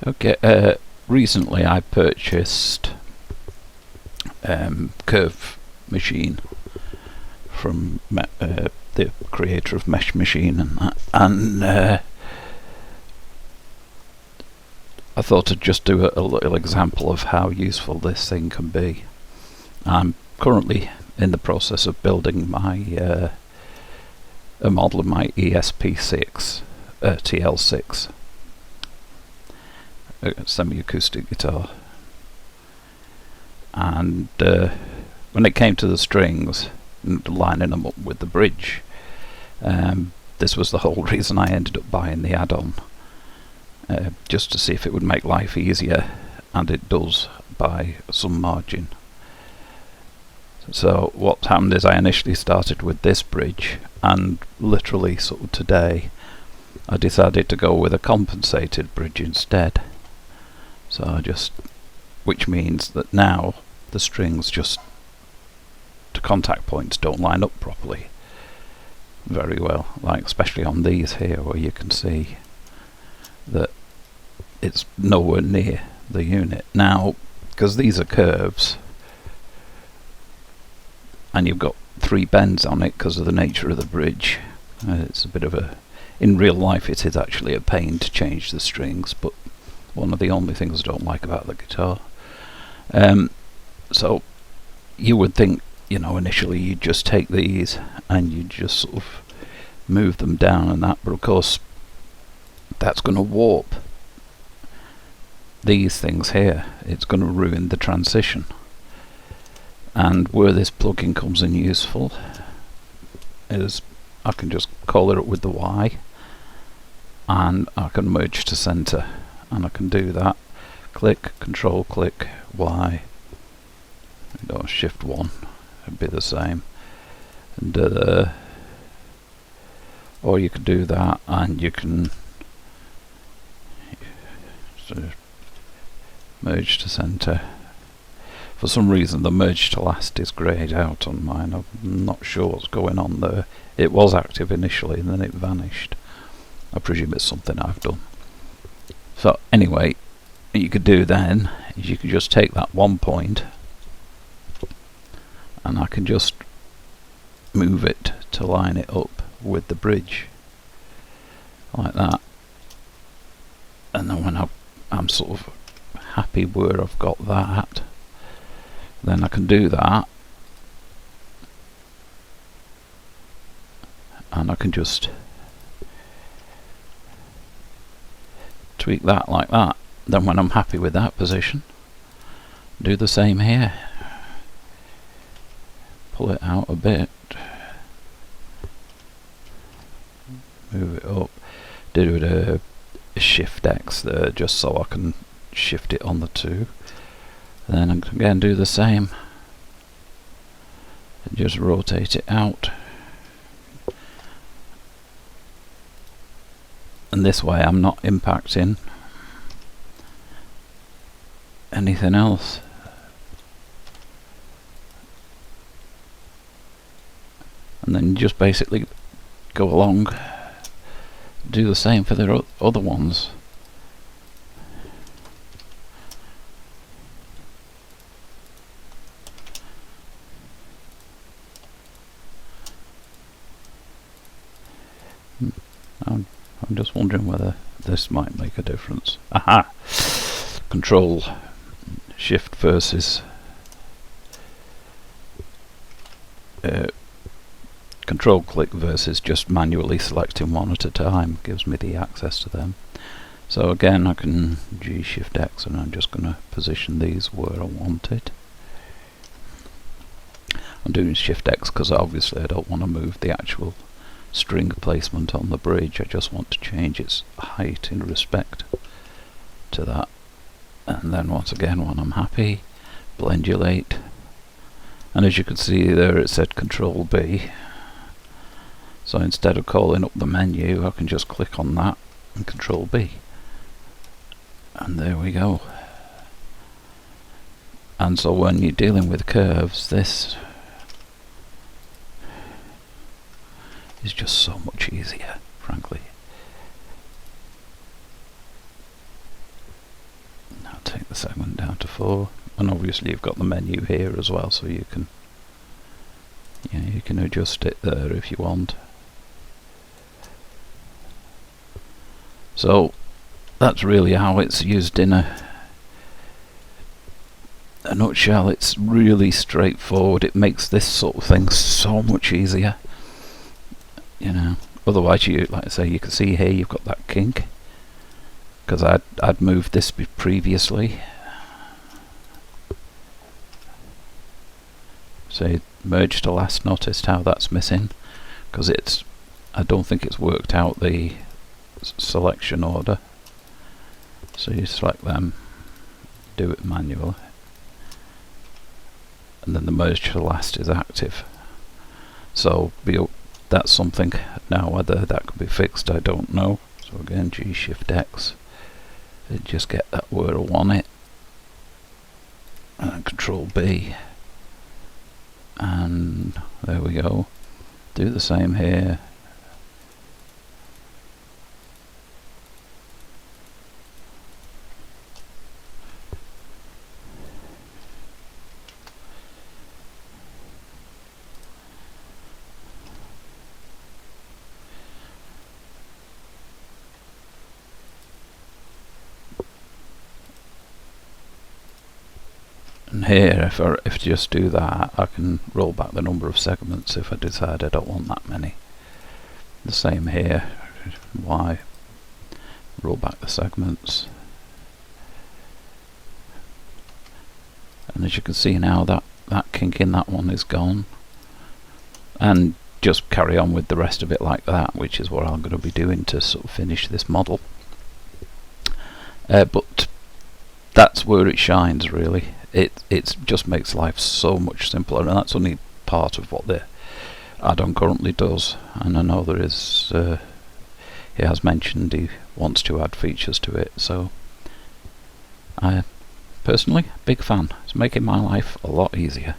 Okay, recently I purchased Curve Machine from the creator of Mesh Machine and that, and I thought I'd just do a little example of how useful this thing can be. I'm currently in the process of building my a model of my ESP TL-6 semi-acoustic guitar, and when it came to the strings and lining them up with the bridge, this was the whole reason I ended up buying the add-on, just to see if it would make life easier, and it does by some margin. So what happened is I initially started with this bridge, and literally sort of today I decided to go with a compensated bridge instead. So which means that now the strings just to contact points don't line up properly very well, like especially on these here where you can see that it's nowhere near the unit. Now, because these are curves and you've got 3 bends on it because of the nature of the bridge, it's a bit of in real life it is actually a pain to change the strings, but one of the only things I don't like about the guitar. So you would think, initially you'd just take these and you'd just sort of move them down and that, but of course that's going to warp these things here. It's going to ruin the transition. And where this plugin comes in useful is I can just call it up with the Y and I can merge to center, and I can do that. Click, control click, Y, shift 1, it'd be the same. And or you can do that, and you can sort of merge to center. For some reason the merge to last is greyed out on mine. I'm not sure what's going on there. It was active initially and then it vanished. I presume it's something I've done. So anyway, what you could do then is you could just take that 1 point and I can just move it to line it up with the bridge like that, and then when I'm sort of happy where I've got that, then I can do that and I can just tweak that like that. Then when I'm happy with that position, do the same here. Pull it out a bit, move it up, do a shift X there just so I can shift it on the 2. Then again do the same and just rotate it out, and this way I'm not impacting anything else. And then you just basically go along, do the same for the other ones. I'm just wondering whether this might make a difference. Aha! Control Shift versus control click versus just manually selecting one at a time gives me the access to them. So again I can G Shift X and I'm just going to position these where I want it. I'm doing Shift X because obviously I don't want to move the actual string placement on the bridge. I just want to change its height in respect to that. And then once again, when I'm happy, blendulate, and as you can see there it said Control B, so instead of calling up the menu I can just click on that and Control B, and there we go. And so when you're dealing with curves, this is just so much easier, frankly. take the segment down to 4, and obviously you've got the menu here as well, so you can you can adjust it there if you want. So that's really how it's used in a nutshell. It's really straightforward. It makes this sort of thing so much easier, you know. Otherwise, you, like I say, you can see here you've got that kink, because I'd moved this previously. So merge to last, noticed how that's missing, because I don't think it's worked out the selection order. So you select them, do it manually, and then the merge to last is active. So that's something. Now whether that could be fixed, I don't know. So again, G-Shift-X, and just get that where I want it, and Control-B, and there we go. Do the same here. And here, if I just do that, I can roll back the number of segments if I decide I don't want that many. The same here, Y, roll back the segments. And as you can see now, that kink in that one is gone. And just carry on with the rest of it like that, which is what I'm going to be doing to sort of finish this model. But that's where it shines, really. It just makes life so much simpler, and that's only part of what the add-on currently does. And I know there is, he has mentioned he wants to add features to it, so I personally, big fan. It's making my life a lot easier.